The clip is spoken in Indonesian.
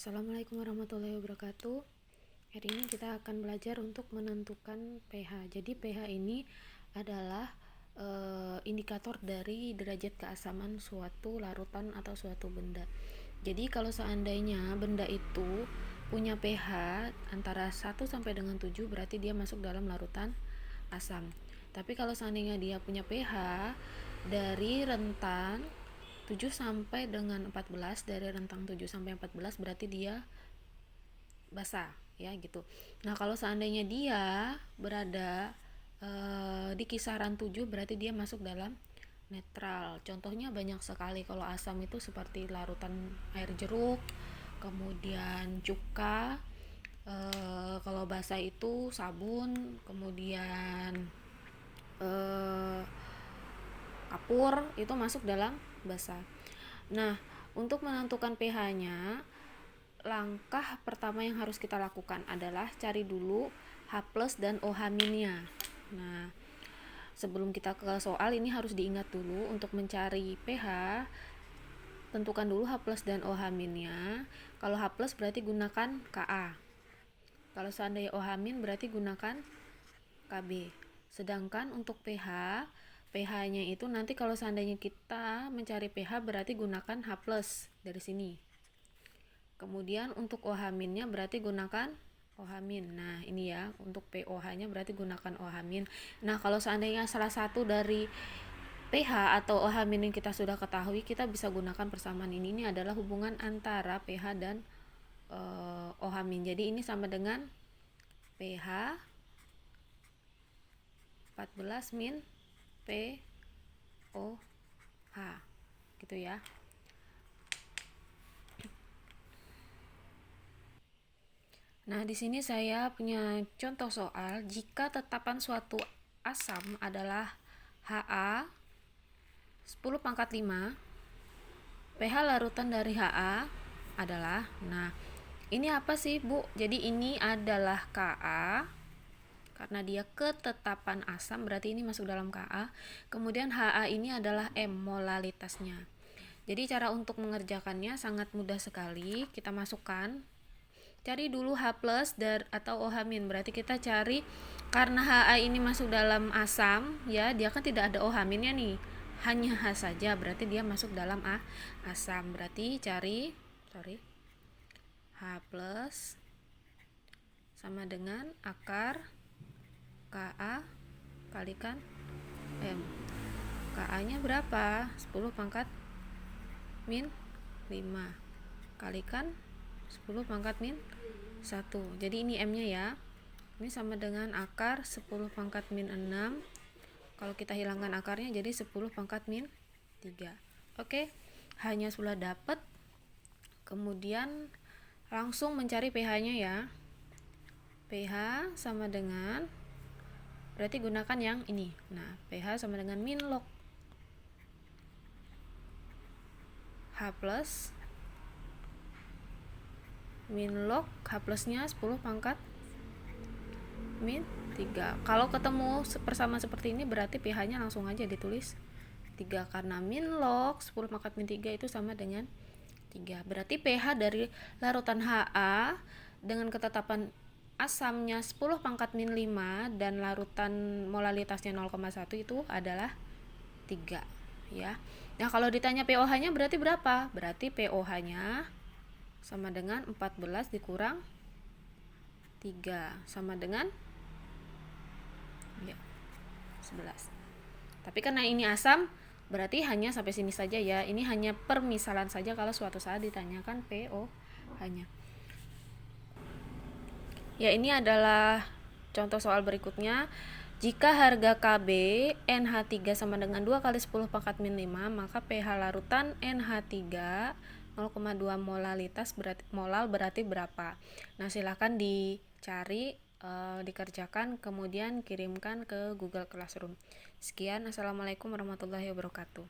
Assalamualaikum warahmatullahi wabarakatuh. Hari ini kita akan belajar untuk menentukan pH. Jadi pH ini adalah indikator dari derajat keasaman suatu larutan atau suatu benda. Jadi kalau seandainya benda itu punya pH antara 1 sampai dengan 7, berarti dia masuk dalam larutan asam. Tapi kalau seandainya dia punya pH dari rentang 7 sampai dengan 14, dari rentang 7 sampai 14 berarti dia basah ya gitu. Nah, kalau seandainya dia berada di kisaran 7 berarti dia masuk dalam netral. Contohnya banyak sekali. Kalau asam itu seperti larutan air jeruk, kemudian cuka, kalau basah itu sabun, kemudian kapur itu masuk dalam basah. Nah, untuk menentukan pH-nya, langkah pertama yang harus kita lakukan adalah cari dulu H+ dan OH-nya. Nah, sebelum kita ke soal ini harus diingat dulu untuk mencari pH, tentukan dulu H+ dan OH-nya. Kalau H+ berarti gunakan Ka. Kalau seandainya OH- berarti gunakan Kb. Sedangkan untuk pH-nya itu nanti kalau seandainya kita mencari pH berarti gunakan H+ dari sini. Kemudian untuk OH-nya berarti gunakan OH-. Nah, ini ya, untuk POH-nya berarti gunakan OH-. Nah, kalau seandainya salah satu dari pH atau OH- yang kita sudah ketahui, kita bisa gunakan persamaan ini. Ini adalah hubungan antara pH dan OH-. Jadi ini sama dengan pH 14 min POH gitu ya. Nah, di sini saya punya contoh soal. Jika tetapan suatu asam adalah Ha 10⁵, pH larutan dari Ha adalah, nah, ini apa sih, Bu? Jadi ini adalah Ka. Karena dia ketetapan asam berarti ini masuk dalam Ka. Kemudian Ha ini adalah M, molalitasnya. Jadi cara untuk mengerjakannya sangat mudah sekali. Kita masukkan, cari dulu H+ atau OH-, berarti kita cari, karena Ha ini masuk dalam asam ya, dia kan tidak ada OH-nya nih, hanya H saja, berarti dia masuk dalam asam. Berarti cari H+ sama dengan akar Ka kalikan M. Ka-nya berapa? 10⁻⁻5 kalikan 10⁻⁻1. Jadi ini M-nya ya. Ini sama dengan akar 10⁻⁻6. Kalau kita hilangkan akarnya jadi 10⁻⁻3. Oke, hanya sudah dapat. Kemudian langsung mencari pH-nya ya. pH sama dengan, berarti gunakan yang ini. Nah, pH sama dengan min log H+, min log H+-nya 10⁻⁻3. Kalau ketemu bersama seperti ini berarti pH-nya langsung aja ditulis 3, karena min log 10⁻⁻3 itu sama dengan 3. Berarti pH dari larutan Ha dengan ketetapan asamnya 10⁻⁻5 dan larutan molalitasnya 0,1 itu adalah 3 ya. Nah, kalau ditanya POH-nya berarti berapa? Berarti POH-nya sama dengan 14 dikurang 3 sama dengan 11. Tapi karena ini asam berarti hanya sampai sini saja ya. Ini hanya permisalan saja kalau suatu saat ditanyakan POH-nya. Ya, ini adalah contoh soal berikutnya. Jika harga Kb NH3 sama dengan 2 kali 10⁻⁵, maka pH larutan NH3 0,2 molalitas berarti berapa? Nah, silahkan dicari, dikerjakan, kemudian kirimkan ke Google Classroom. Sekian, assalamualaikum warahmatullahi wabarakatuh.